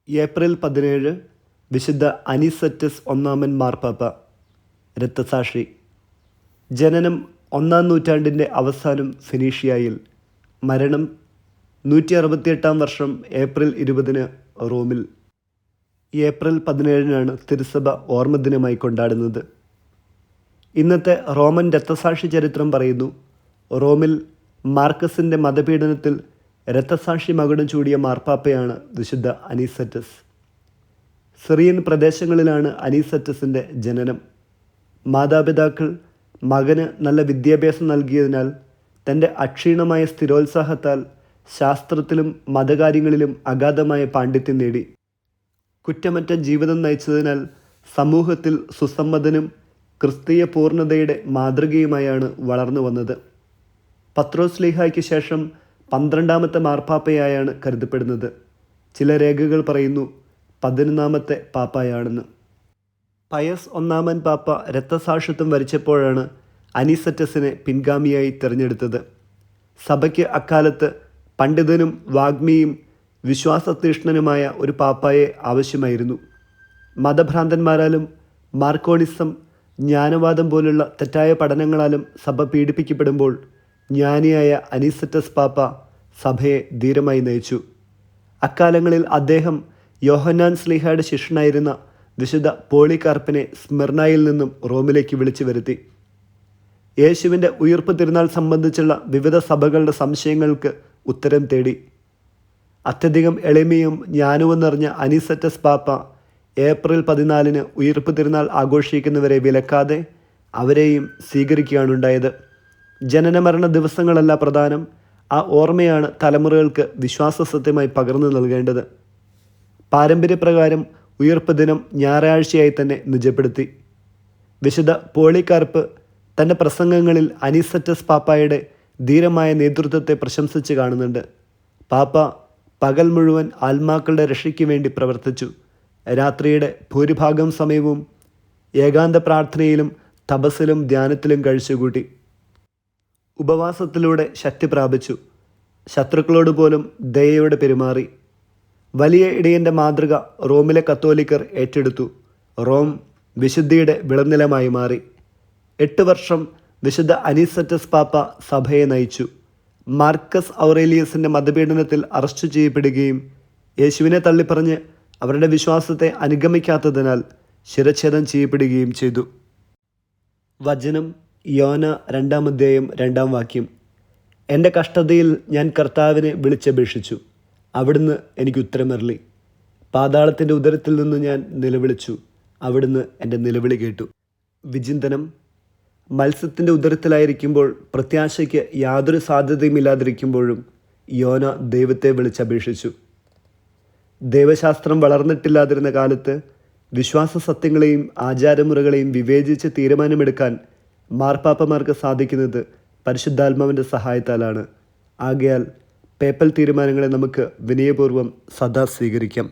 April 17 വിശുദ്ധ അനിസറ്റസ് ഒന്നാമൻ മാർപ്പാപ്പ, രക്തസാക്ഷി. ജനനം 1-ാം നൂറ്റാണ്ടിൻ്റെ അവസാനം ഫിനീഷ്യയിൽ. മരണം 168-ാം വർഷം ഏപ്രിൽ 20 റോമിൽ. ഏപ്രിൽ 17 തിരുസഭ ഓർമ്മദിനമായി കൊണ്ടാടുന്നത്. ഇന്നത്തെ റോമൻ രക്തസാക്ഷി ചരിത്രം പറയുന്നു. റോമിൽ മാർക്കസിൻ്റെ മതപീഡനത്തിൽ രക്തസാക്ഷി മകുടം ചൂടിയ മാർപ്പാപ്പയാണ് വിശുദ്ധ അനിസറ്റസ്. സിറിയൻ പ്രദേശങ്ങളിലാണ് അനിസറ്റസിൻ്റെ ജനനം. മാതാപിതാക്കൾ മകന് നല്ല വിദ്യാഭ്യാസം നൽകിയതിനാൽ തൻ്റെ അക്ഷീണമായ സ്ഥിരോത്സാഹത്താൽ ശാസ്ത്രത്തിലും മതകാര്യങ്ങളിലും അഗാധമായ പാണ്ഡിത്യം നേടി. കുറ്റമറ്റ ജീവിതം നയിച്ചതിനാൽ സമൂഹത്തിൽ സുസമ്മതനും ക്രിസ്തീയ പൂർണ്ണതയുടെ മാതൃകയുമായാണ് വളർന്നു വന്നത്. പത്രോസ് ശ്ലീഹായ്ക്ക് ശേഷം 12-ാമത്തെ മാർപ്പാപ്പയായാണ് കരുതപ്പെടുന്നത്. ചില രേഖകൾ പറയുന്നു 11-ാമത്തെ പാപ്പായാണെന്ന്. പയസ് ഒന്നാമൻ പാപ്പ രക്തസാക്ഷിത്വം വരിച്ചപ്പോഴാണ് അനിസറ്റസിനെ പിൻഗാമിയായി തിരഞ്ഞെടുത്തത്. സഭയ്ക്ക് അക്കാലത്ത് പണ്ഡിതനും വാഗ്മിയും വിശ്വാസതീഷ്ണനുമായ ഒരു പാപ്പായെ ആവശ്യമായിരുന്നു. മതഭ്രാന്തന്മാരാലും മാർക്കോണിസം, ജ്ഞാനവാദം പോലുള്ള തെറ്റായ പഠനങ്ങളാലും സഭ പീഡിപ്പിക്കപ്പെടുമ്പോൾ ജ്ഞാനിയായ അനിസറ്റസ് പാപ്പ സഭയെ ധീരമായി നയിച്ചു. അക്കാലങ്ങളിൽ അദ്ദേഹം യോഹന്നാൻ ശ്ലീഹായുടെ ശിഷ്യനായിരുന്ന വിശുദ്ധ പോളികാർപ്പിനെ സ്മിർനായിൽ നിന്നും റോമിലേക്ക് വിളിച്ചു വരുത്തി. യേശുവിൻ്റെ ഉയിർപ്പ് തിരുനാൾ സംബന്ധിച്ചുള്ള വിവിധ സഭകളുടെ സംശയങ്ങൾക്ക് ഉത്തരം തേടി. അത്യധികം എളിമയും ജ്ഞാനവും നിറഞ്ഞ അനിസറ്റസ് പാപ്പ ഏപ്രിൽ 14 ഉയിർപ്പ് തിരുനാൾ ആഘോഷിക്കുന്നവരെ വിലക്കാതെ അവരെയും സ്വീകരിക്കുകയാണുണ്ടായത്. ജനനമരണ ദിവസങ്ങളല്ല പ്രധാനം, ആ ഓർമ്മയാണ് തലമുറകൾക്ക് വിശ്വാസസത്യമായി പകർന്നു നൽകേണ്ടത്. പാരമ്പര്യപ്രകാരം ഉയിർപ്പ് ദിനം ഞായറാഴ്ചയായി തന്നെ നിജപ്പെടുത്തി. വിശുദ്ധ പോളികാർപ്പ് തൻ്റെ പ്രസംഗങ്ങളിൽ അനിസറ്റസ് പാപ്പായുടെ ധീരമായ നേതൃത്വത്തെ പ്രശംസിച്ച് കാണുന്നുണ്ട്. പാപ്പ പകൽ മുഴുവൻ ആത്മാക്കളുടെ രക്ഷയ്ക്ക് വേണ്ടി പ്രവർത്തിച്ചു. രാത്രിയുടെ ഭൂരിഭാഗം സമയവും ഏകാന്ത പ്രാർത്ഥനയിലും തപസ്സിലും ധ്യാനത്തിലും കഴിച്ചുകൂട്ടി. ഉപവാസത്തിലൂടെ ശക്തി പ്രാപിച്ചു. ശത്രുക്കളോട് പോലും ദയയോടെ പെരുമാറി. വലിയ ഇടയൻ്റെ മാതൃക റോമിലെ കത്തോലിക്കർ ഏറ്റെടുത്തു. റോം വിശുദ്ധിയുടെ വിളനിലമായി മാറി. 8 വർഷം വിശുദ്ധ അനിസറ്റസ് പാപ്പ സഭയെ നയിച്ചു. മാർക്കസ് ഔറേലിയസിൻ്റെ മതപീഡനത്തിൽ അറസ്റ്റ് ചെയ്യപ്പെടുകയും യേശുവിനെ തള്ളിപ്പറഞ്ഞ് അവരുടെ വിശ്വാസത്തെ അനുഗമിക്കാത്തതിനാൽ ശിരച്ഛേദം ചെയ്യപ്പെടുകയും ചെയ്തു. വചനം യോന 2-ാം അധ്യായം 2-ാം വാക്യം. എൻ്റെ കഷ്ടതയിൽ ഞാൻ കർത്താവിനെ വിളിച്ചപേക്ഷിച്ചു, അവിടുന്ന് എനിക്ക് ഉത്തരമരുളി. പാതാളത്തിൻ്റെ ഉദരത്തിൽ നിന്ന് ഞാൻ നിലവിളിച്ചു, അവിടുന്ന് എൻ്റെ നിലവിളി കേട്ടു. വിചിന്തനം. മത്സ്യത്തിൻ്റെ ഉദരത്തിലായിരിക്കുമ്പോൾ, പ്രത്യാശയ്ക്ക് യാതൊരു സാധ്യതയുമില്ലാതിരിക്കുമ്പോഴും യോന ദൈവത്തെ വിളിച്ചപേക്ഷിച്ചു. ദൈവശാസ്ത്രം വളർന്നിട്ടില്ലാതിരുന്ന കാലത്ത് വിശ്വാസ സത്യങ്ങളെയും ആചാരമുറകളെയും വിവേചിച്ച് തീരുമാനമെടുക്കാൻ മാർപ്പാപ്പമാർക്ക് സാധിക്കുന്നത് പരിശുദ്ധാത്മാവിൻ്റെ സഹായത്താലാണ്. ആകയാൽ പേപ്പൽ തീരുമാനങ്ങളെ നമുക്ക് വിനയപൂർവ്വം സദാ സ്വീകരിക്കാം.